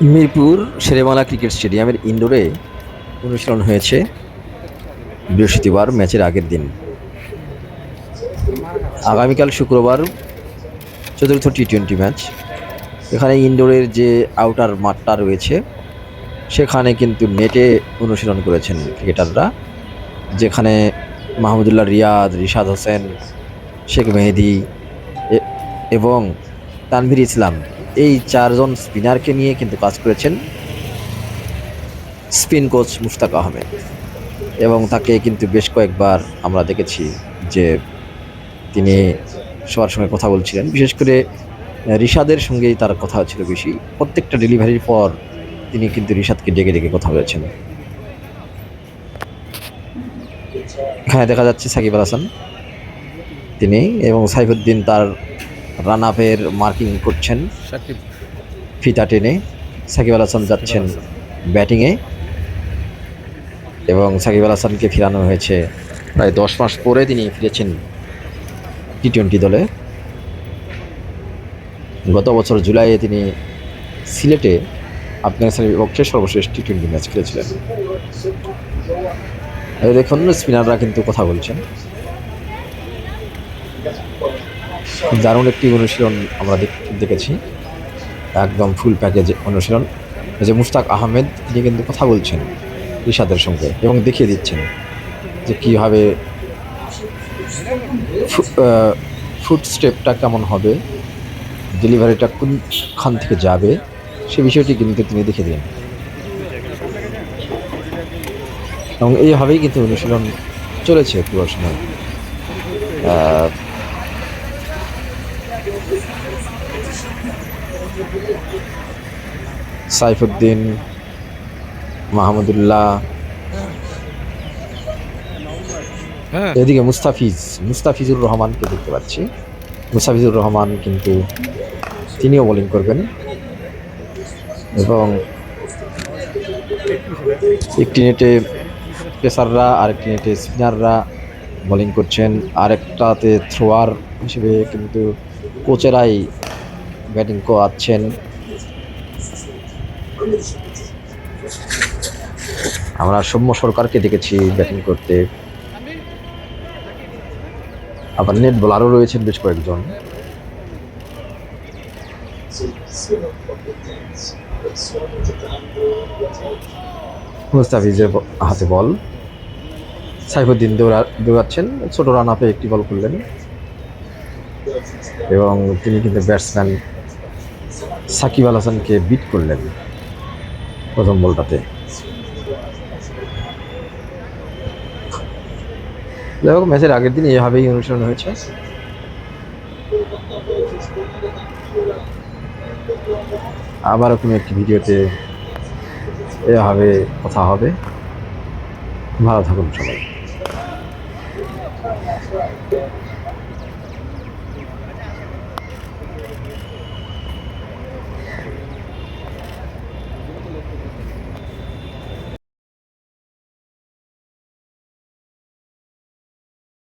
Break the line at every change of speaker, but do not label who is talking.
Mirpur Sherebangla cricket স্টেডিয়ামের ইনডোরে অনুশীলন হয়েছে বৃহস্পতিবার ম্যাচের আগের দিন। আগামীকাল শুক্রবার চতুর্থ টি-20 ম্যাচ। এখানে ইনডোরের যে আউটার মাঠটা রয়েছে সেখানে কিন্তু নেটে অনুশীলন করেছেন ক্রিকেটাররা, যেখানে মাহমুদুল্লাহ রিয়াদ, রিশাদ হোসেন, শেখ মেহেদী এবং তানভীর ইসলাম, এই চারজন স্পিনারকে নিয়ে কিন্তু কাজ করেছেন স্পিন কোচ মুশতাক আহমেদ। এবং তাকে কিন্তু বেশ কয়েকবার আমরা দেখেছি যে তিনি সবার সঙ্গে কথা বলছিলেন, বিশেষ করে রিশাদের সঙ্গেই তার কথা ছিল বেশি। প্রত্যেকটা ডেলিভারির পর তিনি কিন্তু রিশাদকে ডেকে ডেকে কথা বলেছেন। এখানে দেখা যাচ্ছে সাকিব আল হাসান তিনি এবং সাইফুদ্দিন তার রান আপের মার্কিং করছেন ফিতা টেনে। সাকিব আল হাসান যাচ্ছেন ব্যাটিংয়ে এবং সাকিব আল হাসানকে ফিরানো হয়েছে প্রায় 10 মাস পরে। তিনি ফিরেছেন টি-20 দলে। গত বছর জুলাইয়ে তিনি সিলেটে আফগানিস্তানের বিপক্ষে সর্বশেষ টি-20 ম্যাচ খেলেছিলেন। দেখুন স্পিনাররা কিন্তু কথা বলছেন। দারুণ একটি অনুশীলন আমরা দেখেছি, একদম ফুল প্যাকেজ অনুশীলন। যে মুশতাক আহমেদ তিনি কিন্তু কথা বলছেন রিশাদের সঙ্গে এবং দেখিয়ে দিচ্ছেন যে কীভাবে ফুট স্টেপটা কেমন হবে, ডেলিভারিটা কোনখান থেকে যাবে, সে বিষয়টি কিন্তু তিনি দেখিয়ে দিলেন। এবং এইভাবেই কিন্তু অনুশীলন চলেছে পুরো সময়। সাইফুদ্দিন, মাহমুদুল্লাহ, এদিকে মুস্তাফিজুর রহমানকে দেখতে পাচ্ছি। মুস্তাফিজুর রহমান কিন্তু তিনিও বোলিং করবেন এবং একটি নেটে পেসাররা, আরেকটি নেটে স্পিনাররা বোলিং করছেন, আরেকটাতে থ্রোয়ার হিসেবে কিন্তু কোচেরাই ব্যাটিং করাচ্ছেন। আমরা সৌম্য সরকারকে দেখেছি ব্যাটিং করতে, আবার নেট বোলারও রয়েছেন বেশ কয়েকজন। মুস্তাফিজের হাতে বল, সাইফুদ্দিন দৌড়াচ্ছেন, ছোট রান আপে একটি বল করলেন এবং তিনি কিন্তু ব্যাটসম্যান সাকিব আল হাসানকে বিট করলেন প্রথম বলটাতে। যাই হোক, ম্যাচের আগের দিন এভাবেই অনুশীলন হয়েছে। আবারও কোনো একটি ভিডিওতে এভাবে কথা হবে। ভালো থাকুন সবাই।